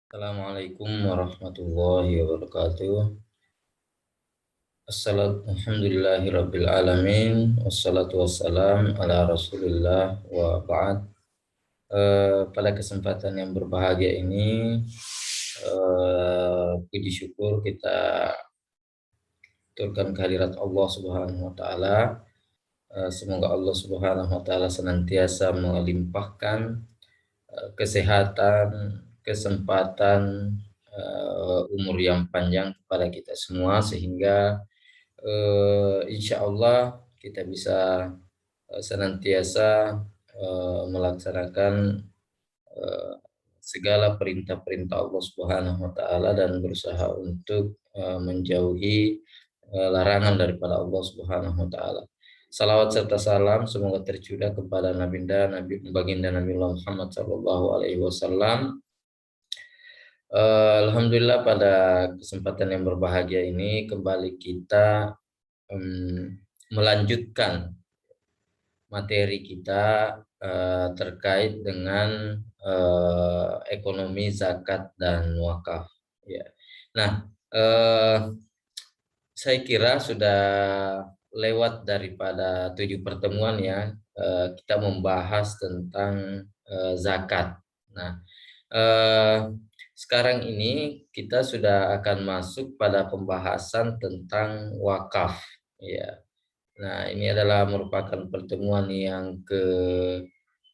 Assalamualaikum warahmatullahi wabarakatuh. Alhamdulillahirabbil alamin wassalatu wassalam ala Rasulillah wa ba'd. Pada kesempatan yang berbahagia ini puji syukur kita turunkan kehadirat Allah Subhanahu wa taala. Semoga Allah Subhanahu wa taala senantiasa melimpahkan kesehatan, kesempatan, umur yang panjang kepada kita semua sehingga insya Allah kita bisa senantiasa melaksanakan eh, segala perintah-perintah Allah Subhanahu wa taala dan berusaha untuk menjauhi larangan daripada Allah Subhanahu wa taala. Salawat serta salam semoga tercurah kepada Nabi Baginda Nabi Muhammad sallallahu alaihi wasallam. Alhamdulillah pada kesempatan yang berbahagia ini kembali kita melanjutkan materi kita terkait dengan ekonomi zakat dan wakaf. Ya. Nah, saya kira sudah lewat daripada 7 pertemuan ya, kita membahas tentang zakat. Nah, sekarang ini kita sudah akan masuk pada pembahasan tentang wakaf. Ya. Nah, ini adalah merupakan pertemuan yang ke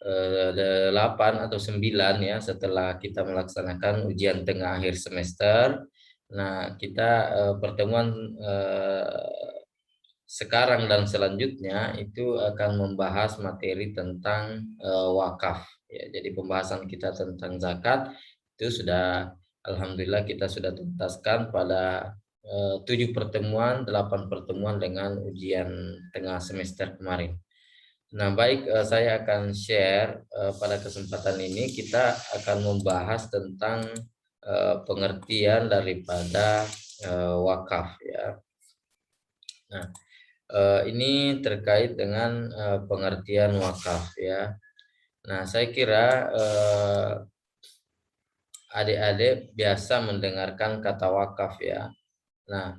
8 atau 9 ya setelah kita melaksanakan ujian tengah akhir semester. Nah, kita pertemuan sekarang dan selanjutnya itu akan membahas materi tentang wakaf. Ya, jadi pembahasan kita tentang zakat itu sudah alhamdulillah kita sudah tuntaskan pada 7 pertemuan, 8 pertemuan dengan ujian tengah semester kemarin. Nah, baik, saya akan share pada kesempatan ini kita akan membahas tentang pengertian daripada wakaf ya. Nah, ini terkait dengan pengertian wakaf ya. Nah, saya kira adik-adik biasa mendengarkan kata wakaf ya. Nah,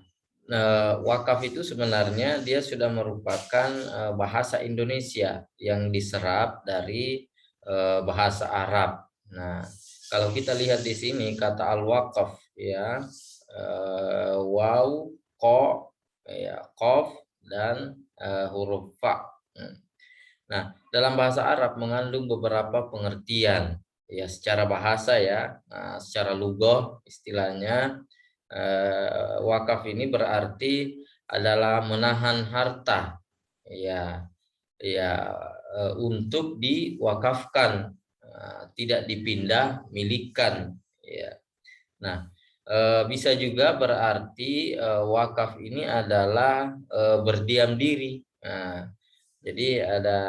wakaf itu sebenarnya dia sudah merupakan bahasa Indonesia yang diserap dari bahasa Arab. Nah, kalau kita lihat di sini kata al-waqaf ya, waw, ko, ya, kof dan huruf fa. Nah, dalam bahasa Arab mengandung beberapa pengertian ya secara bahasa ya. Nah, secara lugah istilahnya wakaf ini berarti adalah menahan harta ya ya untuk diwakafkan, tidak dipindah milikan ya. Nah, bisa juga berarti wakaf ini adalah berdiam diri. Nah, jadi ada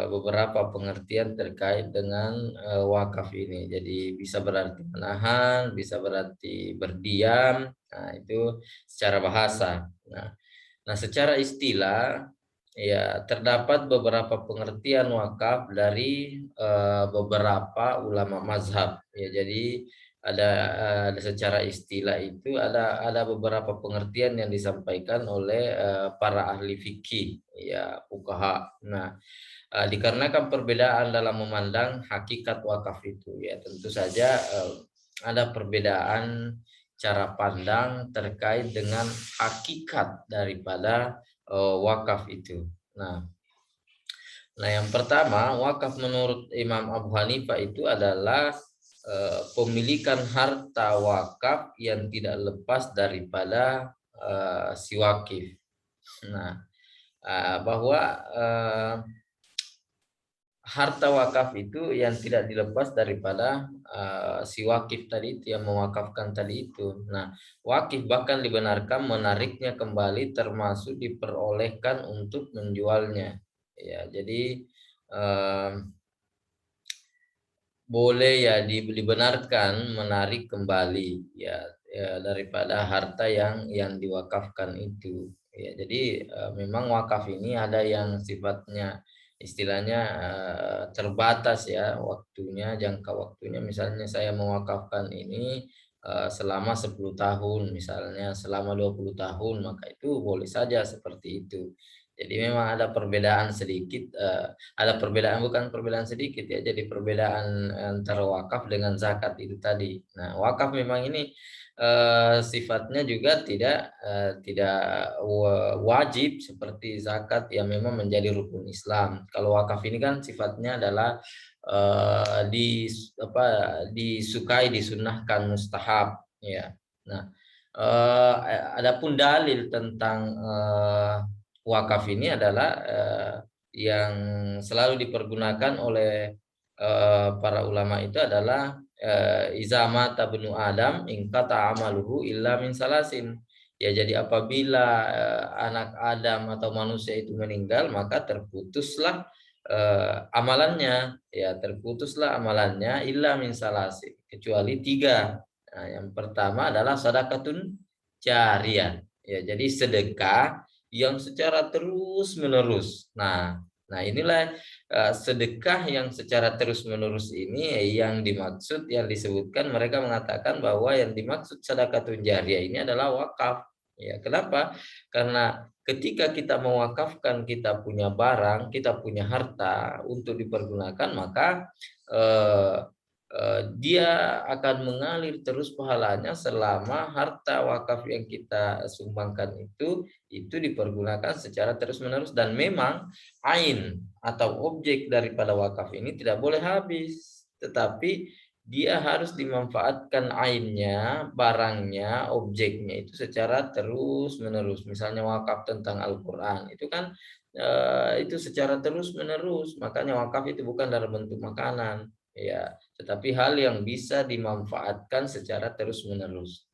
beberapa pengertian terkait dengan wakaf ini. Jadi bisa berarti menahan, bisa berarti berdiam. Nah, itu secara bahasa. Nah, secara istilah ya terdapat beberapa pengertian wakaf dari beberapa ulama mazhab. Ya, jadi ada secara istilah itu ada beberapa pengertian yang disampaikan oleh para ahli fikih ya fuqaha. Nah, dikarenakan perbedaan dalam memandang hakikat wakaf itu ya tentu saja ada perbedaan cara pandang terkait dengan hakikat daripada wakaf itu. Nah, yang pertama, wakaf menurut Imam Abu Hanifah itu adalah pemilikan harta wakaf yang tidak lepas daripada si wakif. Nah, bahwa harta wakaf itu yang tidak dilepas daripada si wakif tadi itu yang mewakafkan tadi itu. Nah, wakif bahkan dibenarkan menariknya kembali termasuk diperolehkan untuk menjualnya. Ya, jadi boleh ya dibenarkan menarik kembali ya daripada harta yang diwakafkan itu. Ya, jadi memang wakaf ini ada yang sifatnya istilahnya terbatas ya waktunya, jangka waktunya. Misalnya saya mewakafkan ini selama 10 tahun, misalnya selama 20 tahun, maka itu boleh saja seperti itu. Jadi memang ada perbedaan sedikit, ada perbedaan, bukan perbedaan sedikit ya, jadi perbedaan antara wakaf dengan zakat itu tadi. Nah, wakaf memang ini sifatnya juga tidak wajib seperti zakat yang memang menjadi rukun Islam. Kalau wakaf ini kan sifatnya adalah di apa disukai, disunnahkan, mustahab ya. Nah, adapun dalil tentang wakaf ini adalah yang selalu dipergunakan oleh para ulama itu adalah iza mata benu Adam ingkata amaluhu illa min salasin. Ya, jadi apabila anak Adam atau manusia itu meninggal, maka terputuslah amalannya, ya terputuslah amalannya illa min salasin, kecuali tiga. Nah, yang pertama adalah sedekatun jariyah. Ya, jadi sedekah yang secara terus menerus. Nah inilah sedekah yang secara terus-menerus ini yang dimaksud, yang disebutkan, mereka mengatakan bahwa yang dimaksud sedekatun jariyah ini adalah wakaf. Ya, kenapa? Karena ketika kita mewakafkan, kita punya barang, kita punya harta untuk dipergunakan, maka dia akan mengalir terus pahalanya selama harta wakaf yang kita sumbangkan itu dipergunakan secara terus-menerus. Dan memang ain atau objek daripada wakaf ini tidak boleh habis, tetapi dia harus dimanfaatkan ainnya, barangnya, objeknya itu secara terus-menerus. Misalnya wakaf tentang Al-Qur'an itu kan itu secara terus-menerus, makanya wakaf itu bukan dalam bentuk makanan ya, tetapi hal yang bisa dimanfaatkan secara terus-menerus.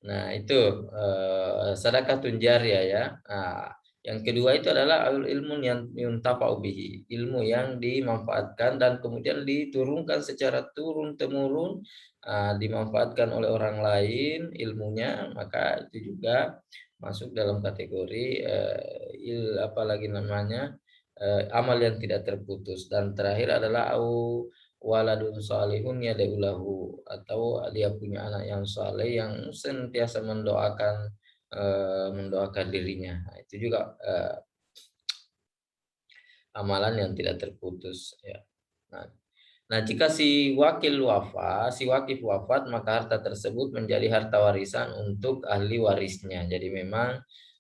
Nah itu sedekatun jariyah ya. Nah, yang kedua itu adalah ilmu yang yuntafa'u bihi, ilmu yang dimanfaatkan dan kemudian diturunkan secara turun temurun, dimanfaatkan oleh orang lain ilmunya, maka itu juga masuk dalam kategori apalagi namanya amal yang tidak terputus. Dan terakhir adalah waladun salihun yad'ulahu, atau dia punya anak yang saleh yang senantiasa mendoakan dirinya. Nah, itu juga amalan yang tidak terputus ya. Nah, jika si wakif wafat, maka harta tersebut menjadi harta warisan untuk ahli warisnya. Jadi memang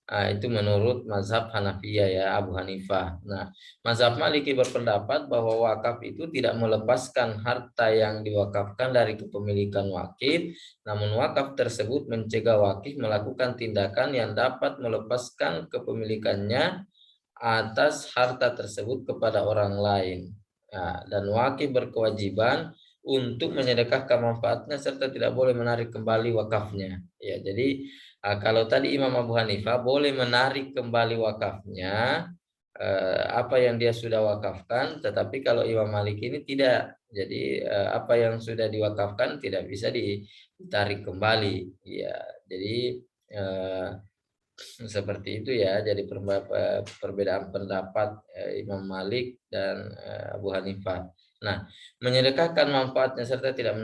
itu menurut mazhab Hanafiyah ya, Abu Hanifah. Nah, mazhab Maliki berpendapat bahwa wakaf itu tidak melepaskan harta yang diwakafkan dari kepemilikan wakif, namun wakaf tersebut mencegah wakif melakukan tindakan yang dapat melepaskan kepemilikannya atas harta tersebut kepada orang lain. Nah, dan wakif berkewajiban untuk menyedekahkan manfaatnya serta tidak boleh menarik kembali wakafnya. Ya, jadi kalau tadi Imam Abu Hanifah boleh menarik kembali wakafnya apa yang dia sudah wakafkan, tetapi kalau Imam Malik ini tidak. Jadi apa yang sudah diwakafkan tidak bisa ditarik kembali. Ya, jadi seperti itu ya. Jadi perbedaan pendapat Imam Malik dan Abu Hanifah. Nah, menyedekahkan manfaatnya serta tidak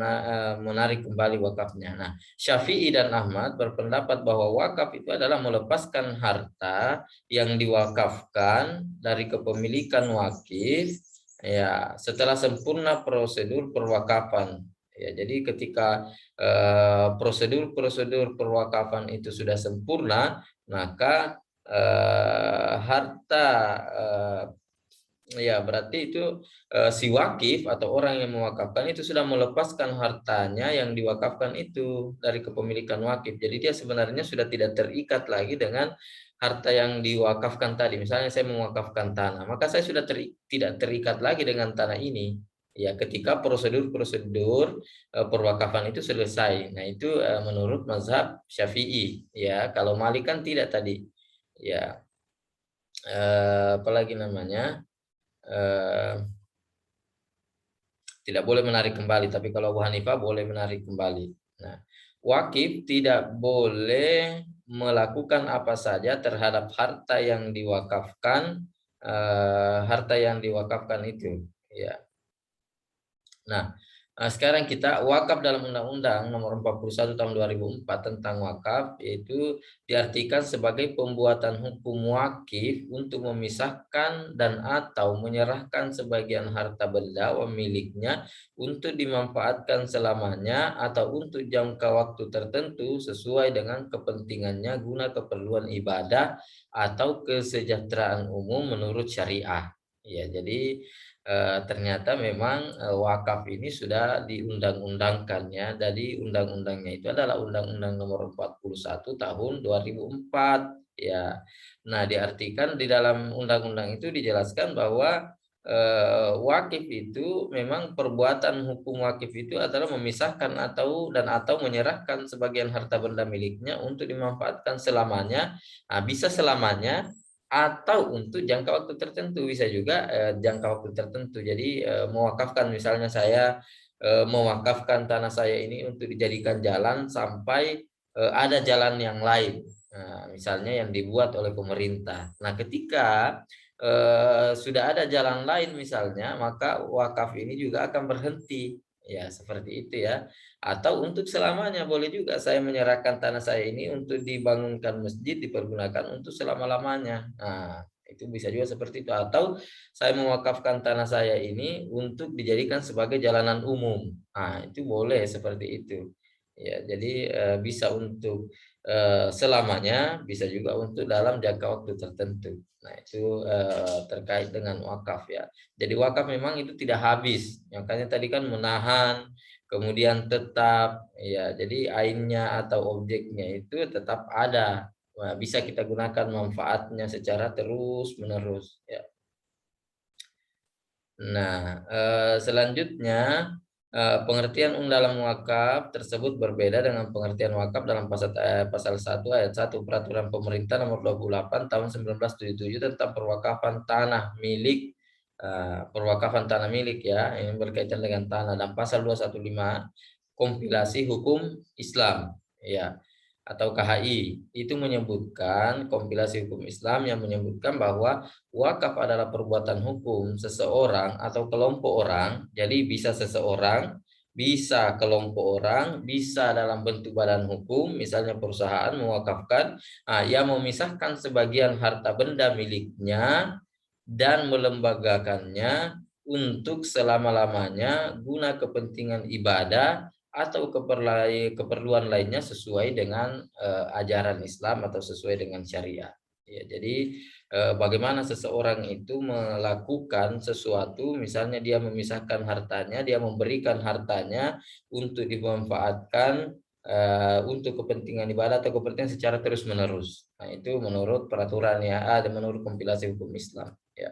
menarik kembali wakafnya. Nah, Syafi'i dan Ahmad berpendapat bahwa wakaf itu adalah melepaskan harta yang diwakafkan dari kepemilikan wakif ya setelah sempurna prosedur perwakafan. Ya, jadi ketika prosedur-prosedur perwakafan itu sudah sempurna, maka harta ya berarti itu si wakif atau orang yang mewakafkan itu sudah melepaskan hartanya yang diwakafkan itu dari kepemilikan wakif. Jadi dia sebenarnya sudah tidak terikat lagi dengan harta yang diwakafkan tadi. Misalnya saya mewakafkan tanah, maka saya sudah tidak terikat lagi dengan tanah ini. Ya, ketika prosedur-prosedur perwakafan itu selesai. Nah, itu menurut mazhab Syafi'i. Ya, kalau Malik kan tidak tadi. Ya, apalagi namanya? Tidak boleh menarik kembali, tapi kalau Abu Hanifah boleh menarik kembali. Nah, wakif tidak boleh melakukan apa saja terhadap harta yang diwakafkan harta yang diwakafkan itu, ya. Nah, sekarang kita wakaf dalam Undang-Undang Nomor 41 Tahun 2004 tentang wakaf, yaitu diartikan sebagai pembuatan hukum wakif untuk memisahkan dan atau menyerahkan sebagian harta benda miliknya untuk dimanfaatkan selamanya atau untuk jangka waktu tertentu sesuai dengan kepentingannya guna keperluan ibadah atau kesejahteraan umum menurut syariah. Ya, jadi ternyata memang wakaf ini sudah diundang-undangkan ya. Jadi undang-undangnya itu adalah Undang-Undang Nomor 41 Tahun 2004 ya. Nah, diartikan di dalam undang-undang itu dijelaskan bahwa wakif itu memang perbuatan hukum wakif itu adalah memisahkan atau menyerahkan sebagian harta benda miliknya untuk dimanfaatkan selamanya. Nah, bisa selamanya atau untuk jangka waktu tertentu, bisa juga jangka waktu tertentu. Jadi mewakafkan, misalnya saya mewakafkan tanah saya ini untuk dijadikan jalan sampai ada jalan yang lain. Nah, misalnya yang dibuat oleh pemerintah. Nah, ketika sudah ada jalan lain misalnya, maka wakaf ini juga akan berhenti. Ya, seperti itu ya. Atau untuk selamanya boleh juga saya menyerahkan tanah saya ini untuk dibangunkan masjid, dipergunakan untuk selama-lamanya. Nah, itu bisa juga seperti itu. Atau saya mewakafkan tanah saya ini untuk dijadikan sebagai jalanan umum. Nah, itu boleh seperti itu. Ya, jadi bisa untuk selamanya, bisa juga untuk dalam jangka waktu tertentu. Nah, itu terkait dengan wakaf ya. Jadi wakaf memang itu tidak habis. Makanya tadi kan menahan, kemudian tetap ya, jadi ainnya atau objeknya itu tetap ada. Nah, bisa kita gunakan manfaatnya secara terus menerus ya. Nah, selanjutnya pengertian dalam wakaf tersebut berbeda dengan pengertian wakaf dalam pasal 1 ayat 1 Peraturan Pemerintah Nomor 28 Tahun 1977 tentang perwakafan tanah milik ya, yang berkaitan dengan tanah, dan pasal 215 kompilasi hukum Islam ya, atau KHI, itu menyebutkan kompilasi hukum Islam yang menyebutkan bahwa wakaf adalah perbuatan hukum seseorang atau kelompok orang. Jadi bisa seseorang, bisa kelompok orang, bisa dalam bentuk badan hukum, misalnya perusahaan mewakafkan, yang memisahkan sebagian harta benda miliknya dan melembagakannya untuk selama-lamanya guna kepentingan ibadah atau keperluan lainnya sesuai dengan ajaran Islam atau sesuai dengan syariat. Ya, jadi bagaimana seseorang itu melakukan sesuatu, misalnya dia memisahkan hartanya, dia memberikan hartanya untuk dimanfaatkan untuk kepentingan ibadah atau kepentingan secara terus-menerus. Nah, itu menurut peraturan ya, menurut kompilasi hukum Islam. Ya.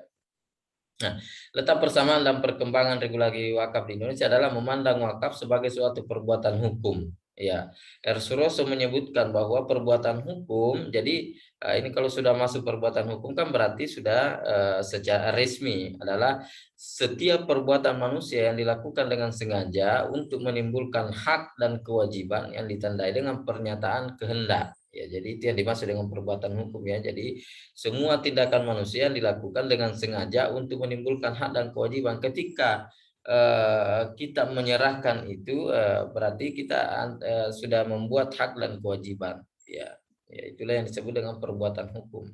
Nah, letak persamaan dan perkembangan regulasi wakaf di Indonesia adalah memandang wakaf sebagai suatu perbuatan hukum. Ya, R. Suroso menyebutkan bahwa perbuatan hukum, jadi ini kalau sudah masuk perbuatan hukum kan berarti sudah secara resmi adalah setiap perbuatan manusia yang dilakukan dengan sengaja untuk menimbulkan hak dan kewajiban yang ditandai dengan pernyataan kehendak. Ya, jadi itu yang dimaksud dengan perbuatan hukum ya. Jadi semua tindakan manusia dilakukan dengan sengaja untuk menimbulkan hak dan kewajiban. Ketika kita menyerahkan itu berarti kita sudah membuat hak dan kewajiban. Ya, ya itulah yang disebut dengan perbuatan hukum.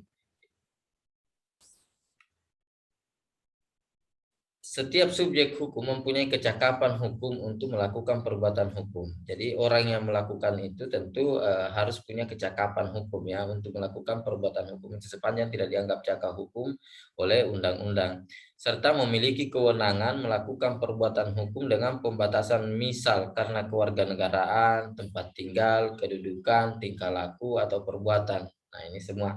Setiap subjek hukum mempunyai kecakapan hukum untuk melakukan perbuatan hukum. Jadi orang yang melakukan itu tentu harus punya kecakapan hukum ya untuk melakukan perbuatan hukum itu sepanjang tidak dianggap cakap hukum oleh undang-undang. Serta memiliki kewenangan melakukan perbuatan hukum dengan pembatasan misal karena kewarganegaraan, tempat tinggal, kedudukan, tingkah laku atau perbuatan. Nah, ini semua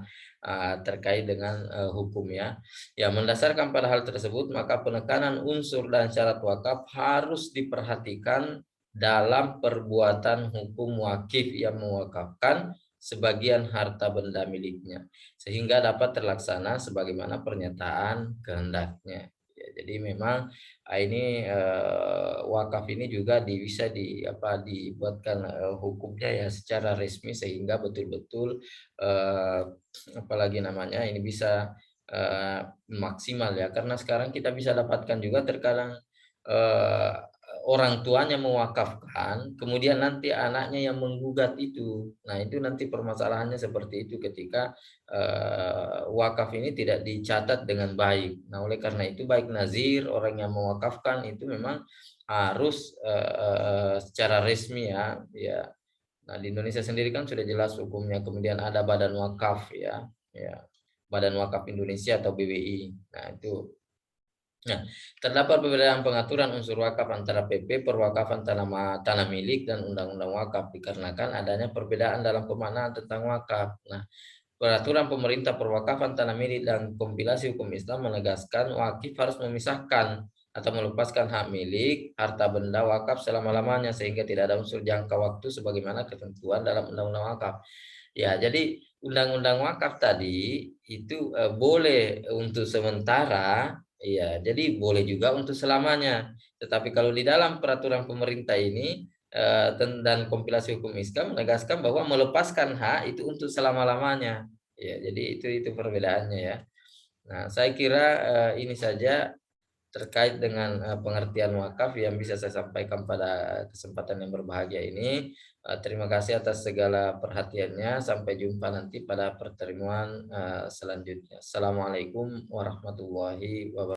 terkait dengan hukum ya. Ya, mendasarkan pada hal tersebut, maka penekanan unsur dan syarat wakaf harus diperhatikan dalam perbuatan hukum wakif yang mewakafkan sebagian harta benda miliknya, sehingga dapat terlaksana sebagaimana pernyataan kehendaknya. Ya, jadi memang ini wakaf ini juga bisa dibuatkan hukumnya ya secara resmi sehingga betul-betul apalagi namanya ini bisa maksimal ya, karena sekarang kita bisa dapatkan juga terkadang, eee, orang tuanya mewakafkan, kemudian nanti anaknya yang menggugat itu. Nah, itu nanti permasalahannya seperti itu ketika, wakaf ini tidak dicatat dengan baik. Nah, oleh karena itu baik nazir, orang yang mewakafkan itu memang harus, secara resmi ya, ya. Nah, di Indonesia sendiri kan sudah jelas hukumnya, kemudian ada Badan Wakaf ya, ya. Badan Wakaf Indonesia atau BWI. Nah, itu. Nah, terdapat perbedaan pengaturan unsur wakaf antara PP, perwakafan tanah milik, dan undang-undang wakaf dikarenakan adanya perbedaan dalam pemaknaan tentang wakaf. Nah, peraturan pemerintah perwakafan tanah milik dan kompilasi hukum Islam menegaskan wakif harus memisahkan atau melepaskan hak milik harta benda wakaf selama-lamanya sehingga tidak ada unsur jangka waktu sebagaimana ketentuan dalam undang-undang wakaf. Ya, jadi undang-undang wakaf tadi itu, boleh untuk sementara, iya, jadi boleh juga untuk selamanya. Tetapi kalau di dalam peraturan pemerintah ini, dan kompilasi hukum Islam menegaskan bahwa melepaskan hak itu untuk selama-lamanya. Ya, jadi itu perbedaannya ya. Nah, saya kira, ini saja terkait dengan, pengertian wakaf yang bisa saya sampaikan pada kesempatan yang berbahagia ini. Terima kasih atas segala perhatiannya. Sampai jumpa nanti pada pertemuan, selanjutnya. Assalamualaikum warahmatullahi wabarakatuh.